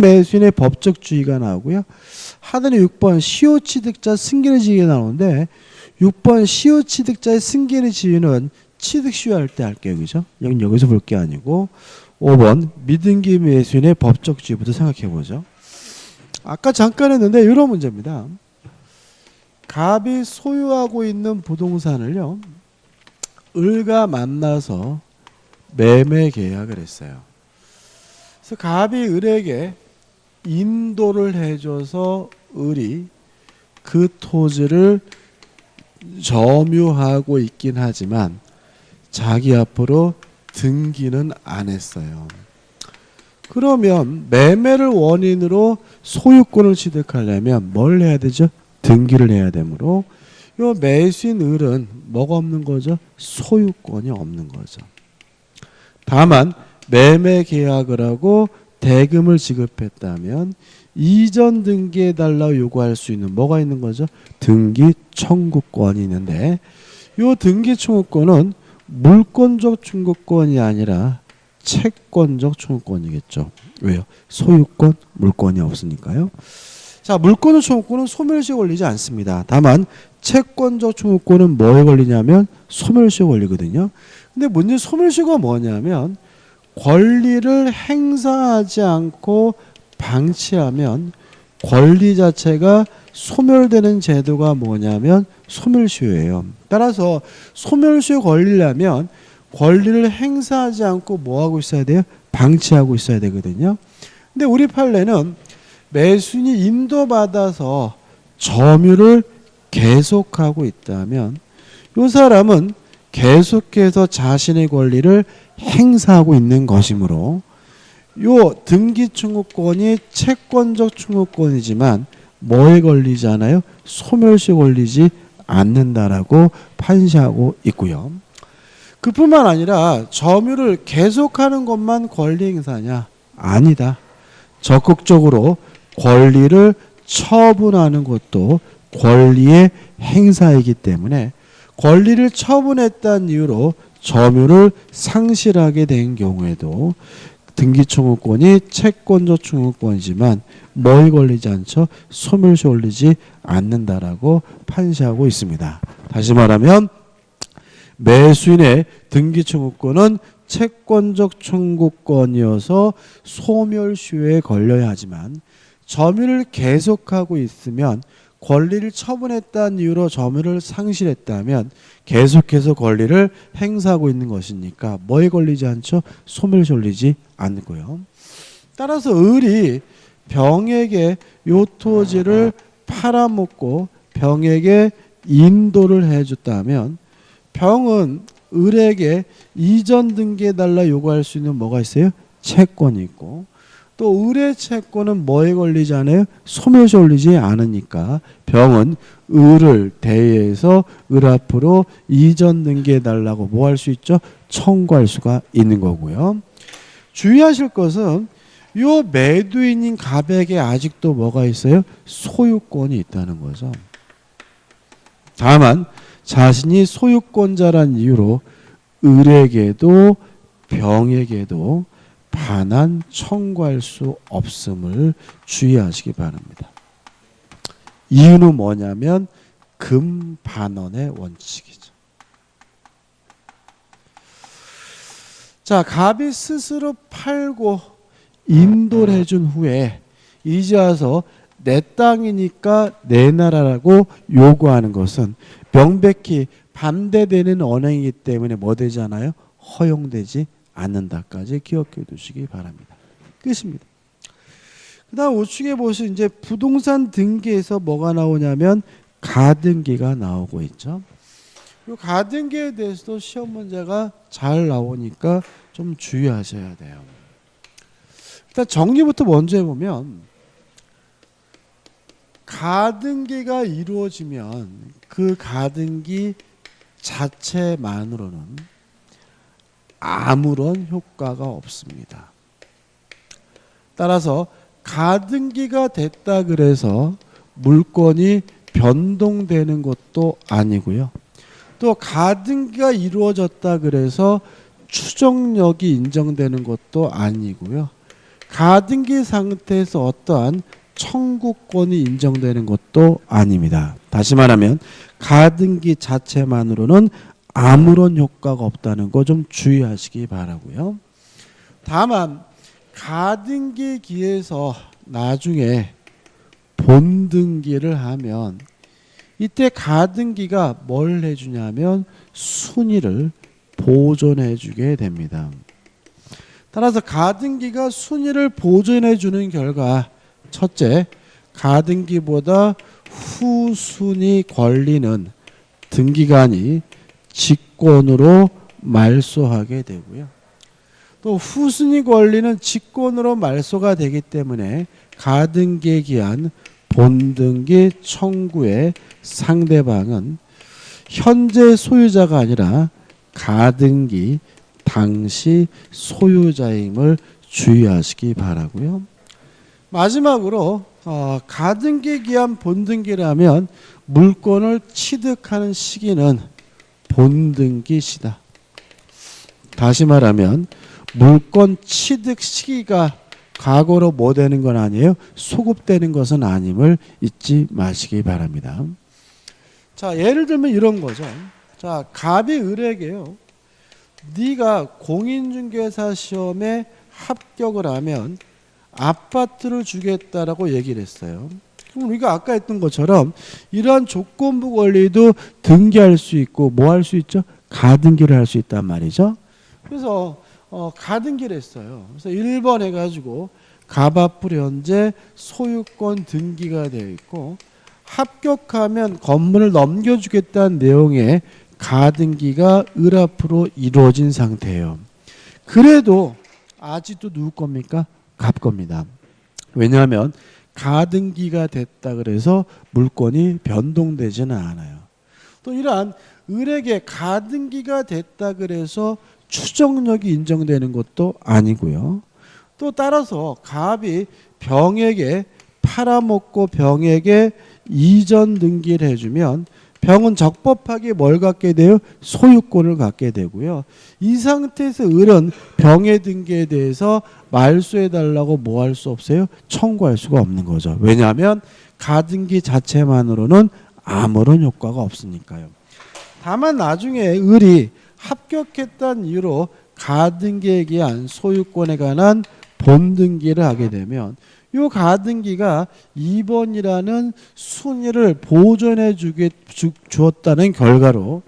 매수인의 법적주의가 나오고요. 하단에 6번 시효취득자 승계의 지위가 나오는데 6번 시효취득자의 승계의 지위는 취득 시효할 때 할게요. 그죠? 여기서 볼 게 아니고 5번 미등기 매수인의 법적주의부터 생각해보죠. 아까 잠깐 했는데 이런 문제입니다. 갑이 소유하고 있는 부동산을요. 을과 만나서 매매 계약을 했어요. 그래서 갑이 을에게 인도를 해줘서 을이 그 토지를 점유하고 있긴 하지만 자기 앞으로 등기는 안 했어요. 그러면 매매를 원인으로 소유권을 취득하려면 뭘 해야 되죠? 등기를 해야 되므로 이 매수인 을은 뭐가 없는 거죠? 소유권이 없는 거죠. 다만 매매 계약을 하고 대금을 지급했다면 이전 등기해달라고 요구할 수 있는 뭐가 있는 거죠? 등기 청구권이 있는데 이 등기 청구권은 물권적 청구권이 아니라 채권적 청구권이겠죠. 왜요? 소유권, 물권이 없으니까요. 자, 물권적 청구권은 소멸시효 걸리지 않습니다. 다만 채권적 청구권은 뭐에 걸리냐면 소멸시효 걸리거든요. 근데 문제 소멸시효가 뭐냐면 권리를 행사하지 않고 방치하면 권리 자체가 소멸되는 제도가 뭐냐면 소멸시효예요. 따라서 소멸시효 걸리려면 권리를 행사하지 않고 뭐하고 있어야 돼요? 방치하고 있어야 되거든요. 근데 우리 판례는 매수인이 인도받아서 점유를 계속하고 있다면 이 사람은 계속해서 자신의 권리를 행사하고 있는 것이므로 요 등기 청구권이 채권적 청구권이지만 뭐에 걸리지 않아요? 소멸시효 걸리지 않는다라고 판시하고 있고요. 그뿐만 아니라 점유를 계속하는 것만 권리 행사냐? 아니다. 적극적으로 권리를 처분하는 것도 권리의 행사이기 때문에 권리를 처분했다는 이유로 점유를 상실하게 된 경우에도 등기청구권이 채권적 청구권이지만 뭐에 걸리지 않죠? 소멸시효 걸리지 않는다라고 판시하고 있습니다. 다시 말하면 매수인의 등기청구권은 채권적 청구권이어서 소멸시효에 걸려야 하지만 점유를 계속하고 있으면 권리를 처분했다는 이유로 점유를 상실했다면 계속해서 권리를 행사하고 있는 것이니까 뭐에 걸리지 않죠? 소멸시효 걸리지 않고요. 따라서 을이 병에게 요 토지를 팔아먹고 병에게 인도를 해줬다면 병은 을에게 이전 등기해달라 요구할 수 있는 뭐가 있어요? 채권이 있고 또 을의 채권은 뭐에 걸리지 않아요? 소멸시효 걸리지 않으니까 병은 을을 대해서 을 앞으로 이전 등기해달라고 뭐 할 수 있죠? 청구할 수가 있는 거고요. 주의하실 것은 요 매도인인 갑에게 아직도 뭐가 있어요? 소유권이 있다는 거죠. 다만 자신이 소유권자란 이유로 을에게도 병에게도 반환 청구할 수 없음을 주의하시기 바랍니다. 이유는 뭐냐면 금반원의 원칙이죠. 자, 갑이 스스로 팔고 인도를 해준 후에 이제 와서 내 땅이니까 내놔라라고 요구하는 것은 명백히 반대되는 언행이기 때문에 뭐 되지 않아요? 허용되지 않는다까지 기억해 두시기 바랍니다. 끝입니다. 그 다음 우측에 보시면 이제 부동산 등기에서 뭐가 나오냐면 가등기가 나오고 있죠. 이 가등기에 대해서도 시험 문제가 잘 나오니까 좀 주의하셔야 돼요. 일단 정리부터 먼저 해보면 가등기가 이루어지면 그 가등기 자체만으로는 아무런 효과가 없습니다. 따라서 가등기가 됐다 그래서 물건이 변동되는 것도 아니고요. 또 가등기가 이루어졌다 그래서 추정력이 인정되는 것도 아니고요. 가등기 상태에서 어떠한 청구권이 인정되는 것도 아닙니다. 다시 말하면 가등기 자체만으로는 아무런 효과가 없다는 거 좀 주의하시기 바라고요. 다만 가등기기에서 나중에 본등기를 하면 이때 가등기가 뭘 해주냐면 순위를 보존해 주게 됩니다. 따라서 가등기가 순위를 보존해 주는 결과 첫째, 가등기보다 후순위 권리는 등기관이 직권으로 말소하게 되고요. 또 후순위 권리는 직권으로 말소가 되기 때문에 가등기에 기한 본등기 청구의 상대방은 현재 소유자가 아니라 가등기 당시 소유자임을 주의하시기 바라고요. 마지막으로 가등기에 기한 본등기라면 물건을 취득하는 시기는 본등기 시다. 다시 말하면 물건 취득 시기가 과거로 뭐 되는 건 아니에요. 소급되는 것은 아님을 잊지 마시기 바랍니다. 자, 예를 들면 이런 거죠. 자, 갑이 을에게요. 네가 공인중개사 시험에 합격을 하면 아파트를 주겠다라고 얘기를 했어요. 그럼 우리가 아까 했던 것처럼 이러한 조건부 권리도 등기할 수 있고 뭐 할 수 있죠? 가등기를 할 수 있단 말이죠. 그래서 가등기를 했어요. 그래서 1번 해가지고 갑 앞으로 현재 소유권 등기가 되어 있고 합격하면 건물을 넘겨주겠다는 내용의 가등기가 을 앞으로 이루어진 상태예요. 그래도 아직도 누구 겁니까? 갑 겁니다. 왜냐하면 가등기가 됐다 그래서 물건이 변동되지는 않아요. 또 이러한 을에게 가등기가 됐다 그래서 추정력이 인정되는 것도 아니고요. 또 따라서 갑이 병에게 팔아먹고 병에게 이전 등기를 해주면 병은 적법하게 뭘 갖게 돼요? 소유권을 갖게 되고요. 이 상태에서 을은 병의 등기에 대해서 말소해달라고 뭐 할 수 없어요? 청구할 수가 없는 거죠. 왜냐하면 가등기 자체만으로는 아무런 효과가 없으니까요. 다만 나중에 을이 합격했다는 이유로 가등기에 기한 소유권에 관한 본등기를 하게 되면 이 가등기가 2번이라는 순위를 보존해 주었다는 결과로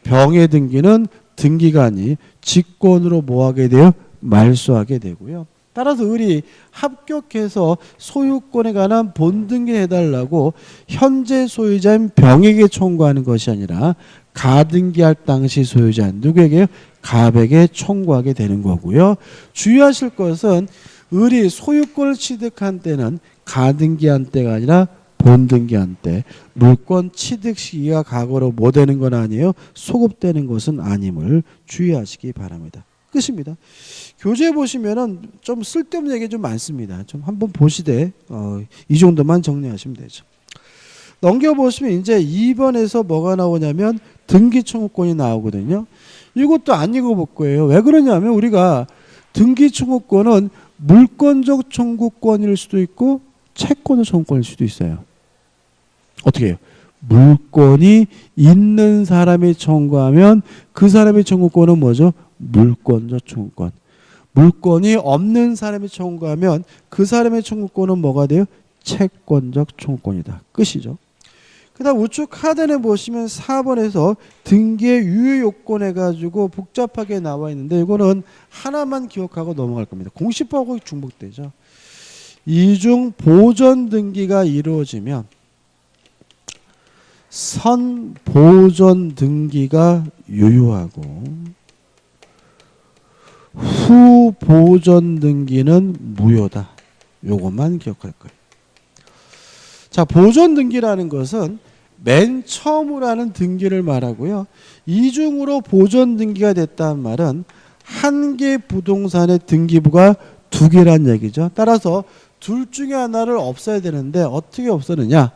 병의 등기는 등기관이 직권으로 뭐하게 돼요? 말소하게 되고요. 따라서 을이 합격해서 소유권에 관한 본등기 해달라고 현재 소유자인 병에게 청구하는 것이 아니라 가등기할 당시 소유자인 누구에게요? 갑에게 청구하게 되는 거고요. 주의하실 것은 을이 소유권을 취득한 때는 가등기한 때가 아니라 본등기한 때 물건 취득 시기가 과거로 뭐 되는 건 아니에요. 소급되는 것은 아님을 주의하시기 바랍니다. 끝입니다. 교재 보시면은 좀 쓸데없는 얘기 좀 많습니다. 좀 한번 보시되 이 정도만 정리하시면 되죠. 넘겨보시면 이제 2번에서 뭐가 나오냐면 등기 청구권이 나오거든요. 이것도 안 읽어볼 거예요. 왜 그러냐면 우리가 등기 청구권은 물권적 청구권일 수도 있고 채권적 청구권일 수도 있어요. 어떻게 해요? 물권이 있는 사람이 청구하면 그 사람의 청구권은 뭐죠? 물권적 청구권. 물권이 없는 사람이 청구하면 그 사람의 청구권은 뭐가 돼요? 채권적 청구권이다. 끝이죠. 그 다음 우측 하단에 보시면 4번에서 등기의 유효 요건 해가지고 복잡하게 나와 있는데 이거는 하나만 기억하고 넘어갈 겁니다. 공시법하고 중복되죠. 이중 보존 등기가 이루어지면 선 보존 등기가 유효하고 후 보존 등기는 무효다. 요것만 기억할 거예요. 자, 보존 등기라는 것은 맨 처음으로 하는 등기를 말하고요. 이중으로 보존 등기가 됐다는 말은 한 개 부동산의 등기부가 두 개란 얘기죠. 따라서 둘 중에 하나를 없애야 되는데 어떻게 없애느냐?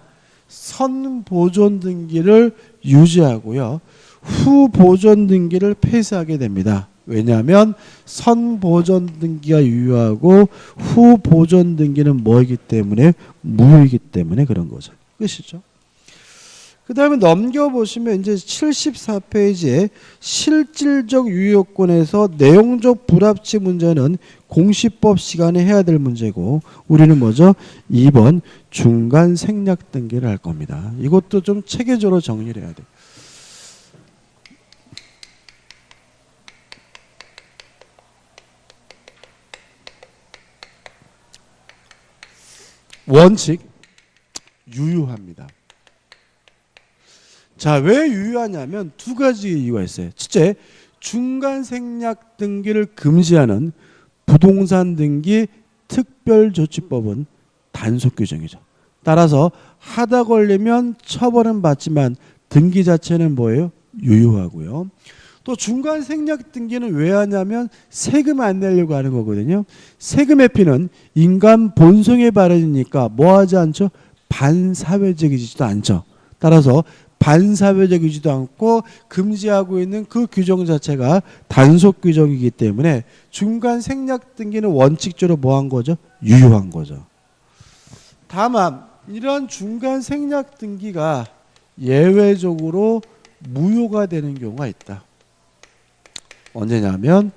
선 보존 등기를 유지하고요. 후 보존 등기를 폐쇄하게 됩니다. 왜냐하면 선보존 등기가 유효하고 후보존 등기는 뭐이기 때문에 무효이기 때문에 그런 거죠. 끝이죠. 그 다음에 넘겨보시면 이제 74페이지에 실질적 유효권에서 내용적 불합치 문제는 공시법 시간에 해야 될 문제고 우리는 뭐죠? 2번 중간 생략 등기를 할 겁니다. 이것도 좀 체계적으로 정리를 해야 돼요. 원칙 유효합니다. 자, 왜 유효하냐면 두 가지 이유가 있어요. 첫째, 중간 생략 등기를 금지하는 부동산 등기 특별조치법은 단속 규정이죠. 따라서 하다 걸리면 처벌은 받지만 등기 자체는 뭐예요? 유효하고요. 또 중간 생략 등기는 왜 하냐면 세금 안 내려고 하는 거거든요. 세금 회피는 인간 본성에 바르니까 뭐 하지 않죠? 반사회적이지도 않죠. 따라서 반사회적이지도 않고 금지하고 있는 그 규정 자체가 단속 규정이기 때문에 중간 생략 등기는 원칙적으로 뭐한 거죠? 유효한 거죠. 다만 이런 중간 생략 등기가 예외적으로 무효가 되는 경우가 있다. 언제냐면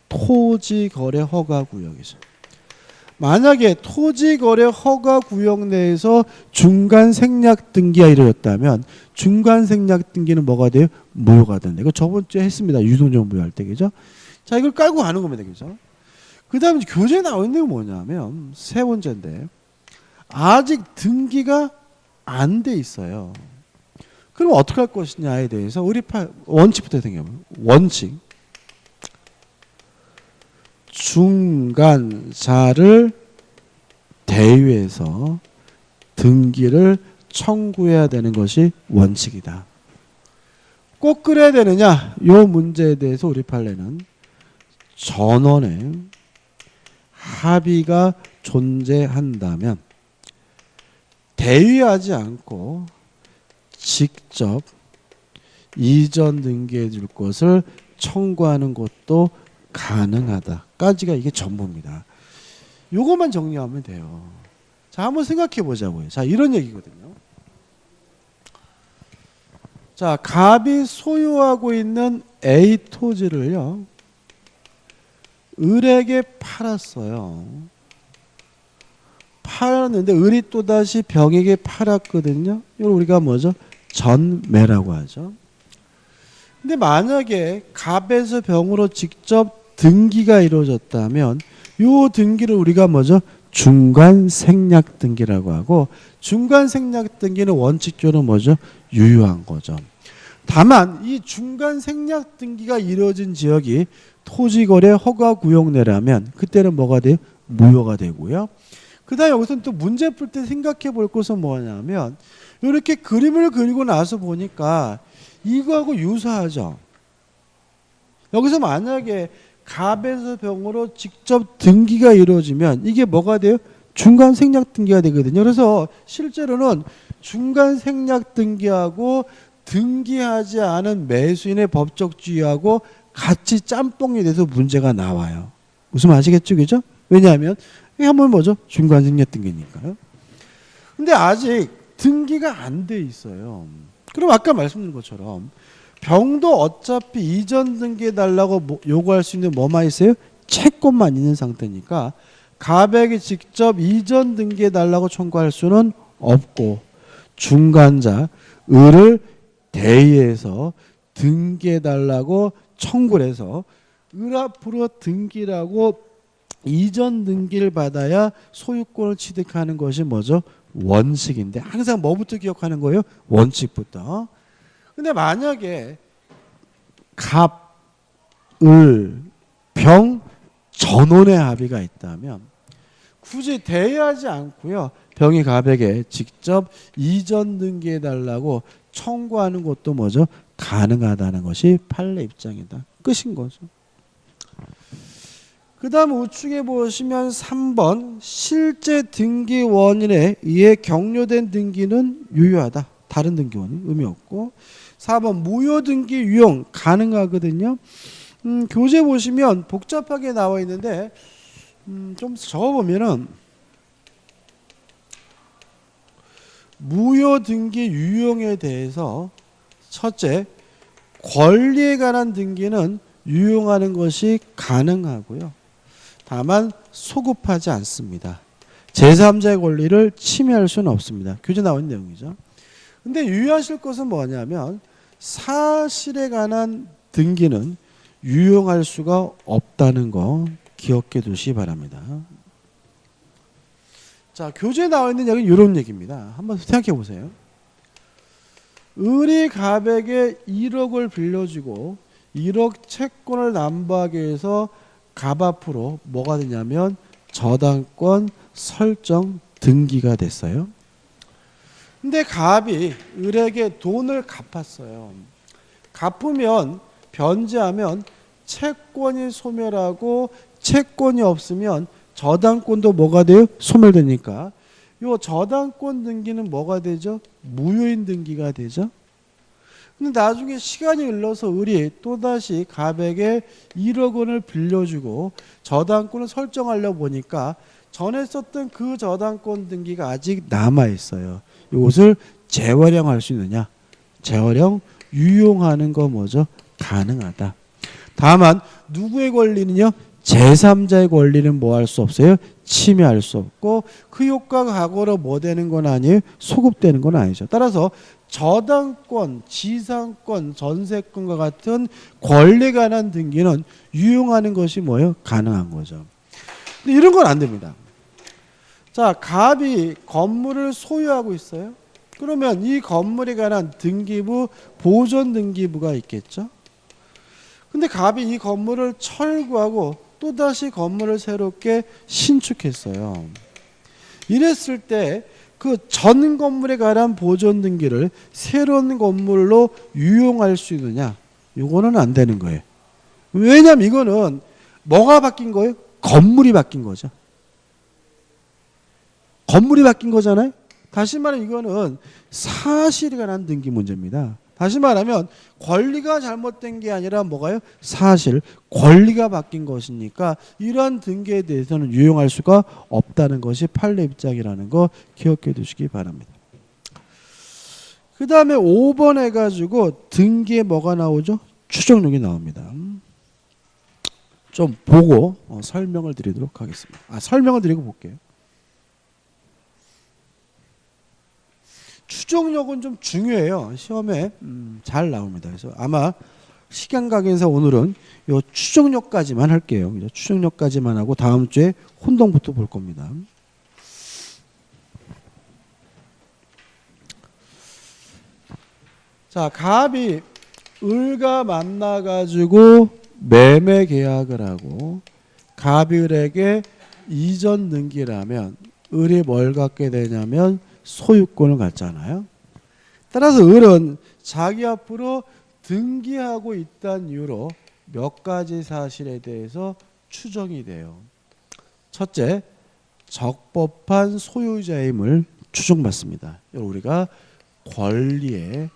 토지거래 허가구역이죠. 만약에 토지거래 허가구역 내에서 중간 생략 등기가 이루어졌다면 중간 생략 등기는 뭐가 돼요? 무효가 된다. 이거 저번 주에 했습니다. 유동적 무효할 때, 그죠? 자, 이걸 깔고 가는 겁니다, 그죠? 그 다음에 교재에 나와 있는 게 뭐냐면 세 번째인데 아직 등기가 안 돼 있어요. 그럼 어떻게 할 것이냐에 대해서 우리 원칙부터 생각해보면 원칙. 중간자를 대위해서 등기를 청구해야 되는 것이 원칙이다. 꼭 그래야 되느냐? 이 문제에 대해서 우리 판례는 전원의 합의가 존재한다면 대위하지 않고 직접 이전 등기해 줄 것을 청구하는 것도 가능하다까지가 이게 전부입니다. 요것만 정리하면 돼요. 자, 한번 생각해 보자고요. 자, 이런 얘기거든요. 자, 갑이 소유하고 있는 A 토지를요, 을에게 팔았어요. 팔았는데 을이 또다시 병에게 팔았거든요. 이걸 우리가 뭐죠? 전매라고 하죠. 근데 만약에 갑에서 병으로 직접 등기가 이루어졌다면 이 등기를 우리가 뭐죠? 중간 생략 등기라고 하고 중간 생략 등기는 원칙적으로 뭐죠? 유효한 거죠. 다만 이 중간 생략 등기가 이루어진 지역이 토지거래 허가 구역 내라면 그때는 뭐가 돼요? 무효가 되고요. 그 다음에 여기서는 또 문제 풀 때 생각해 볼 것은 뭐냐면 이렇게 그림을 그리고 나서 보니까 이거하고 유사하죠. 여기서 만약에 갑에서 병으로 직접 등기가 이루어지면 이게 뭐가 돼요? 중간 생략 등기가 되거든요. 그래서 실제로는 중간 생략 등기하고 등기하지 않은 매수인의 법적 지위하고 같이 짬뽕이 돼서 문제가 나와요. 무슨 말 아시겠죠? 그죠? 왜냐하면 이게 한번 뭐죠? 중간 생략 등기니까요. 근데 아직 등기가 안 돼 있어요. 그럼 아까 말씀드린 것처럼 병도 어차피 이전 등기해달라고 요구할 수 있는 뭐만 있어요? 채권만 있는 상태니까 갑에게 직접 이전 등기해달라고 청구할 수는 없고 중간자 을을 대의해서 등기해달라고 청구를 해서 을 앞으로 등기라고 이전 등기를 받아야 소유권을 취득하는 것이 뭐죠? 원칙인데 항상 뭐부터 기억하는 거예요? 원칙부터. 근데 만약에 갑, 을, 병 전원의 합의가 있다면 굳이 대의하지 않고요. 병이 갑에게 직접 이전 등기해달라고 청구하는 것도 뭐죠? 가능하다는 것이 판례 입장이다. 끝인 거죠. 그 다음 우측에 보시면 3번 실제 등기 원인에 의해 격려된 등기는 유효하다. 다른 등기 원인 의미 없고 4번 무효 등기 유용 가능하거든요. 교재 보시면 복잡하게 나와 있는데 좀 적어보면은 무효 등기 유용에 대해서 첫째, 권리에 관한 등기는 유용하는 것이 가능하고요. 다만 소급하지 않습니다. 제3자의 권리를 침해할 수는 없습니다. 교재 나와 있는 내용이죠. 근데 유의하실 것은 뭐냐면 사실에 관한 등기는 유용할 수가 없다는 거 기억해 두시기 바랍니다. 자, 교재에 나와 있는 얘기는 이런 얘기입니다. 한번 생각해 보세요. 을이 갑에게 1억을 빌려주고 1억 채권을 남부하기 위해서 갑 앞으로 뭐가 되냐면 저당권 설정 등기가 됐어요. 근데 갑이 을에게 돈을 갚았어요. 갚으면 변제하면 채권이 소멸하고 채권이 없으면 저당권도 뭐가 돼요? 소멸되니까 이 저당권 등기는 뭐가 되죠? 무효인 등기가 되죠. 근데 나중에 시간이 흘러서 을이 또다시 갑에게 1억 원을 빌려주고 저당권을 설정하려고 보니까 전에 썼던 그 저당권 등기가 아직 남아있어요. 이것을 재활용할 수 있느냐? 재활용 유용하는 거 뭐죠? 가능하다. 다만 누구의 권리는요? 제3자의 권리는 뭐 할 수 없어요? 침해할 수 없고 그 효과가 과거로 뭐 되는 건 아니에요? 소급되는 건 아니죠. 따라서 저당권, 지상권, 전세권과 같은 권리에 관한 등기는 유용하는 것이 뭐예요? 가능한 거죠. 근데 이런 건 안 됩니다. 자, 갑이 건물을 소유하고 있어요. 그러면 이 건물에 관한 등기부, 보존 등기부가 있겠죠. 근데 갑이 이 건물을 철거하고 또다시 건물을 새롭게 신축했어요. 이랬을 때 그 전 건물에 관한 보존 등기를 새로운 건물로 유용할 수 있느냐? 이거는 안 되는 거예요. 왜냐하면 이거는 뭐가 바뀐 거예요? 건물이 바뀐 거죠. 건물이 바뀐 거잖아요. 다시 말하면 이거는 사실에 관한 등기 문제입니다. 다시 말하면 권리가 잘못된 게 아니라 뭐가요? 사실, 권리가 바뀐 것이니까 이러한 등기에 대해서는 유용할 수가 없다는 것이 판례 입장이라는 거 기억해 두시기 바랍니다. 그 다음에 5번 해가지고 등기에 뭐가 나오죠? 추정력이 나옵니다. 좀 보고 설명을 드리도록 하겠습니다. 설명을 드리고 볼게요. 추정력은 좀 중요해요. 시험에 잘 나옵니다. 그래서 아마 시간 관계에서 오늘은 이 추정력까지만 할게요. 추정력까지만 하고 다음 주에 혼동부터 볼 겁니다. 자, 갑이 을과 만나가지고 매매 계약을 하고 갑이 을에게 이전 등기라면 을이 뭘 갖게 되냐면 소유권을 갖잖아요. 따라서 을은 자기 앞으로 등기하고 있다는 이유로 몇 가지 사실에 대해서 추정이 돼요. 첫째, 적법한 소유자임을 추정받습니다. 우리가 권리에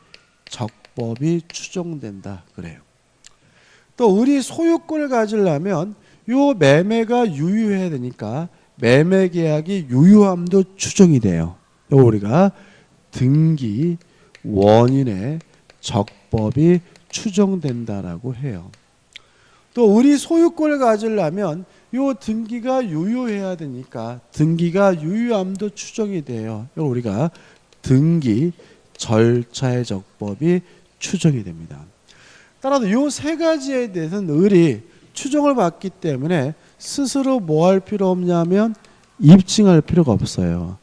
적법이 추정된다 그래요. 또 을이 소유권을 가지려면 이 매매가 유효해야 되니까 매매 계약이 유효함도 추정이 돼요. 우리가 등기 원인의 적법이 추정된다라고 해요. 또 우리 소유권을 가지려면 이 등기가 유효해야 되니까 등기가 유효함도 추정이 돼요. 우리가 등기 절차의 적법이 추정이 됩니다. 따라서 이 세 가지에 대해서는 을이 추정을 받기 때문에 스스로 뭐 할 필요 없냐면 입증할 필요가 없어요.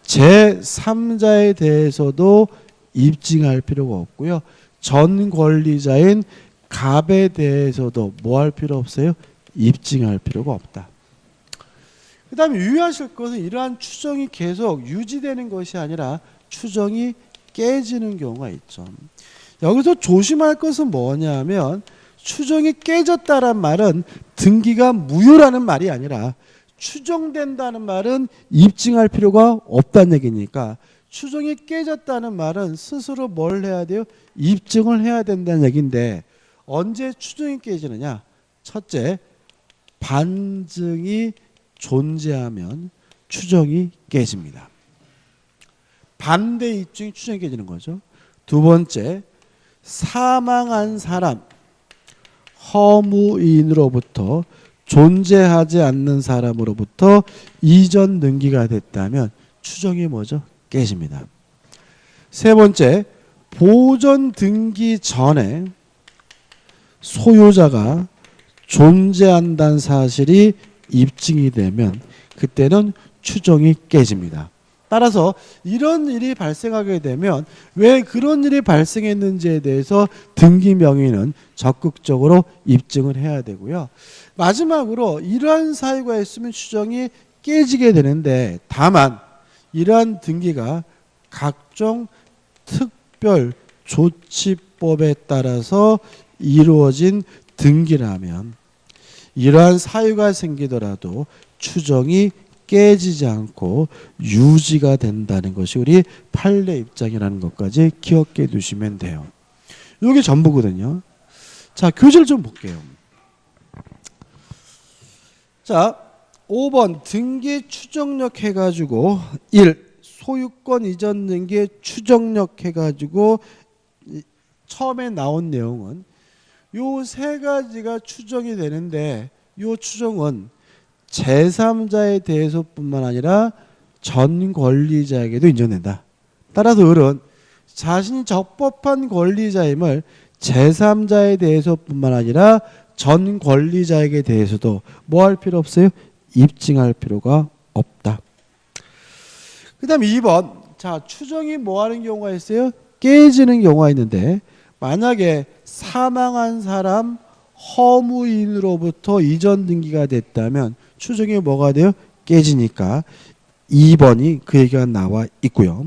제3자에 대해서도 입증할 필요가 없고요. 전 권리자인 갑에 대해서도 뭐 할 필요 없어요? 입증할 필요가 없다. 그 다음에 유의하실 것은 이러한 추정이 계속 유지되는 것이 아니라 추정이 깨지는 경우가 있죠. 여기서 조심할 것은 뭐냐면 추정이 깨졌다는 말은 등기가 무효라는 말이 아니라 추정된다는 말은 입증할 필요가 없다는 얘기니까 추정이 깨졌다는 말은 스스로 뭘 해야 돼요? 입증을 해야 된다는 얘기인데 언제 추정이 깨지느냐? 첫째, 반증이 존재하면 추정이 깨집니다. 반대 입증이 추정이 깨지는 거죠. 두 번째, 사망한 사람 허무인으로부터 존재하지 않는 사람으로부터 이전 등기가 됐다면 추정이 뭐죠? 깨집니다. 세 번째, 보존 등기 전에 소유자가 존재한다는 사실이 입증이 되면 그때는 추정이 깨집니다. 따라서 이런 일이 발생하게 되면 왜 그런 일이 발생했는지에 대해서 등기 명의는 적극적으로 입증을 해야 되고요. 마지막으로 이러한 사유가 있으면 추정이 깨지게 되는데, 다만 이러한 등기가 각종 특별 조치법에 따라서 이루어진 등기라면 이러한 사유가 생기더라도 추정이 깨지지 않고 유지가 된다는 것이 우리 판례 입장이라는 것까지 기억해 두시면 돼요. 이게 전부거든요. 자, 교재를 좀 볼게요. 자, 5번 등기 추정력 해가지고 1. 소유권 이전 등기 추정력 해가지고 처음에 나온 내용은 요 세 가지가 추정이 되는데, 요 추정은 제3자에 대해서뿐만 아니라 전 권리자에게도 인정된다. 따라서 을은 자신이 적법한 권리자임을 제3자에 대해서뿐만 아니라 전 권리자에게 대해서도 뭐 할 필요 없어요? 입증할 필요가 없다. 그 다음에 2번. 자, 추정이 뭐 하는 경우가 있어요? 깨지는 경우가 있는데, 만약에 사망한 사람 허무인으로부터 이전 등기가 됐다면 추정이 뭐가 돼요? 깨지니까 2번이 그 얘기가 나와 있고요.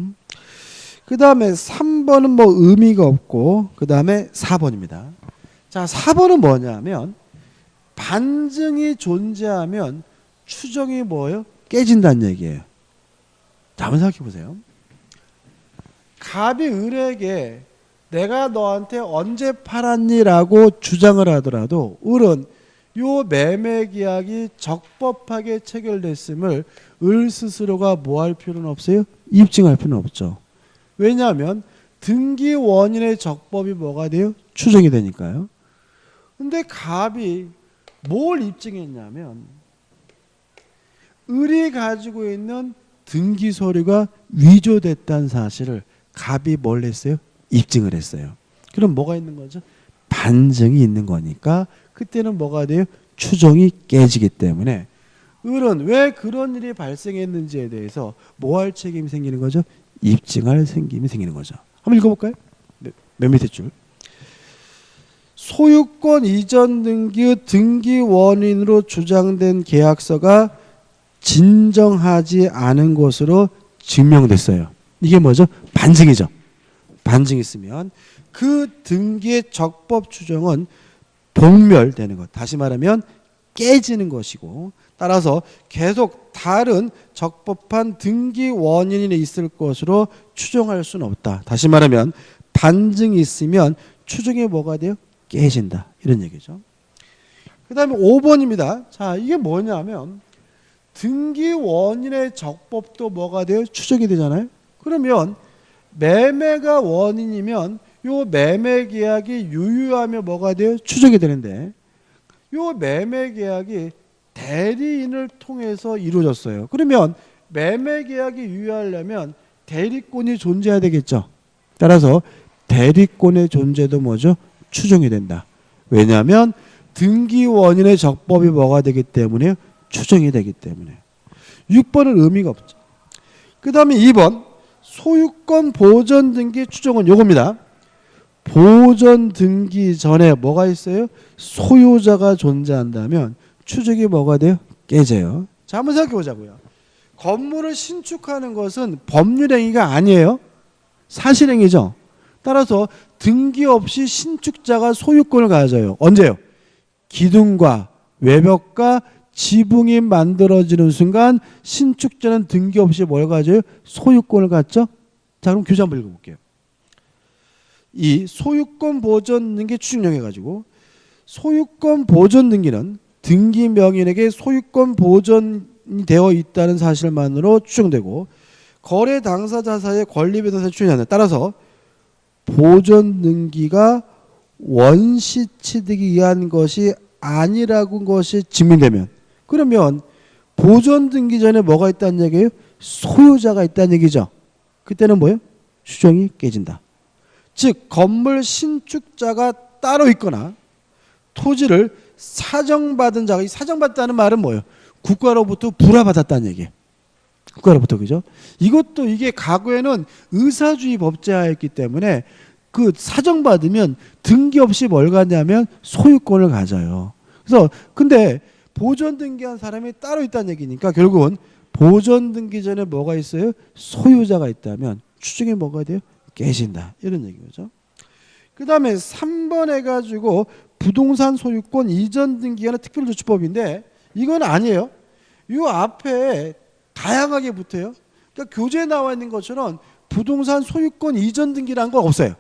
그 다음에 3번은 뭐 의미가 없고, 그 다음에 4번입니다. 자, 4번은 뭐냐면 반증이 존재하면 추정이 뭐예요? 깨진다는 얘기예요. 자, 한번 생각해 보세요. 갑이 을에게 내가 너한테 언제 팔았니라고 주장을 하더라도 을은 요 매매 계약이 적법하게 체결됐음을 을 스스로가 뭐 할 필요는 없어요? 입증할 필요는 없죠. 왜냐하면 등기 원인의 적법이 뭐가 돼요? 추정이 되니까요. 근데 갑이 뭘 입증했냐면 을이 가지고 있는 등기 서류가 위조됐다는 사실을 갑이 뭘 했어요? 입증을 했어요. 그럼 뭐가 있는 거죠? 반증이 있는 거니까 그때는 뭐가 돼요? 추정이 깨지기 때문에 을은 왜 그런 일이 발생했는지에 대해서 뭐 할 책임이 생기는 거죠? 입증할 책임이 생기는 거죠. 한번 읽어볼까요? 맨 밑에 줄. 소유권 이전 등기의 등기 원인으로 주장된 계약서가 진정하지 않은 것으로 증명됐어요. 이게 뭐죠? 반증이죠. 반증이 있으면 그 등기의 적법 추정은 봉멸되는 것. 다시 말하면 깨지는 것이고, 따라서 계속 다른 적법한 등기 원인이 있을 것으로 추정할 수는 없다. 다시 말하면 반증이 있으면 추정이 뭐가 돼요? 깨진다. 이런 얘기죠. 그 다음에 5번입니다. 자, 이게 뭐냐면 등기 원인의 적법도 뭐가 돼요? 추정이 되잖아요. 그러면 매매가 원인이면 요 매매 계약이 유효하며 뭐가 돼요? 추정이 되는데, 요 매매 계약이 대리인을 통해서 이루어졌어요. 그러면 매매 계약이 유효하려면 대리권이 존재해야 되겠죠. 따라서 대리권의 존재도 뭐죠? 추정이 된다. 왜냐하면 등기 원인의 적법이 뭐가 되기 때문에 추정이 되기 때문에. 6번은 의미가 없죠. 그 다음에 2번 소유권 보전 등기 추정은 요겁니다. 보전 등기 전에 뭐가 있어요? 소유자가 존재한다면 추정이 뭐가 돼요? 깨져요. 자, 한번 생각해 보자고요. 건물을 신축하는 것은 법률행위가 아니에요. 사실행위죠. 따라서 등기 없이 신축자가 소유권을 가져요. 언제요? 기둥과 외벽과 지붕이 만들어지는 순간 신축자는 등기 없이 뭘 가져요? 소유권을 갖죠. 자, 그럼 교재 한번 읽어볼게요. 이 소유권 보전 등기 추정력 해가지고 소유권 보존 등기는 등기 명인에게 소유권 보존이 되어 있다는 사실만으로 추정되고 거래 당사자 사이의 권리 변동사에 추정이 한다. 따라서 보존 등기가 원시 취득에 의한 것이 아니라고 것이 증명되면 그러면 보존 등기 전에 뭐가 있다는 얘기예요? 소유자가 있다는 얘기죠. 그때는 뭐예요? 추정이 깨진다. 즉 건물 신축자가 따로 있거나 토지를 사정받은 자가, 이 사정받다는 말은 뭐예요? 국가로부터 불화받았다는 얘기예요. 국가로부터. 그죠? 이것도 이게 과거에는 의사주의 법제화였기 때문에 그 사정받으면 등기 없이 뭘 갖냐면 소유권을 가져요. 그래서 근데 보존 등기한 사람이 따로 있다는 얘기니까 결국은 보존 등기 전에 뭐가 있어요? 소유자가 있다면 추정이 뭐가 돼요? 깨진다. 이런 얘기죠. 그 다음에 3번 해가지고 부동산 소유권 이전 등기하는 특별조치법인데 이건 아니에요. 이 앞에 다양하게 붙어요. 그러니까 교재에 나와 있는 것처럼 부동산 소유권 이전 등기라는 건 없어요.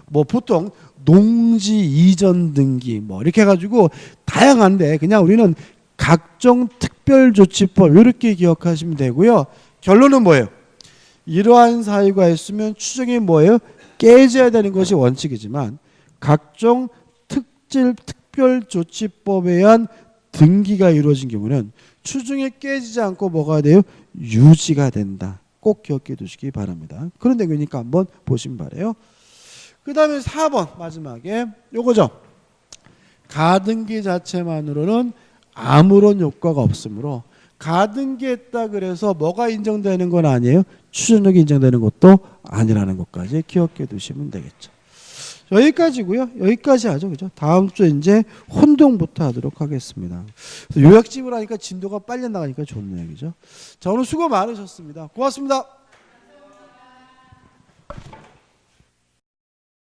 뭐 보통 농지 이전 등기 뭐 이렇게 해가지고 다양한데 그냥 우리는 각종 특별조치법 이렇게 기억하시면 되고요. 결론은 뭐예요? 이러한 사유가 있으면 추정이 뭐예요? 깨져야 되는 것이 원칙이지만 각종 특별조치법에 의한 등기가 이루어진 경우는 추정이 깨지지 않고 뭐가 돼요? 유지가 된다. 꼭 기억해 두시기 바랍니다. 그런 내용이니까 한번 보시면 바래요. 그 다음에 4번 마지막에 요거죠. 가등기 자체만으로는 아무런 효과가 없으므로 가등기했다 그래서 뭐가 인정되는 건 아니에요. 추정력이 인정되는 것도 아니라는 것까지 기억해 두시면 되겠죠. 여기까지고요. 여기까지 하죠. 그죠? 다음 주에 이제 혼동부터 하도록 하겠습니다. 요약집을 하니까 진도가 빨리 나가니까 좋네요. 그죠? 자, 오늘 수고 많으셨습니다. 고맙습니다.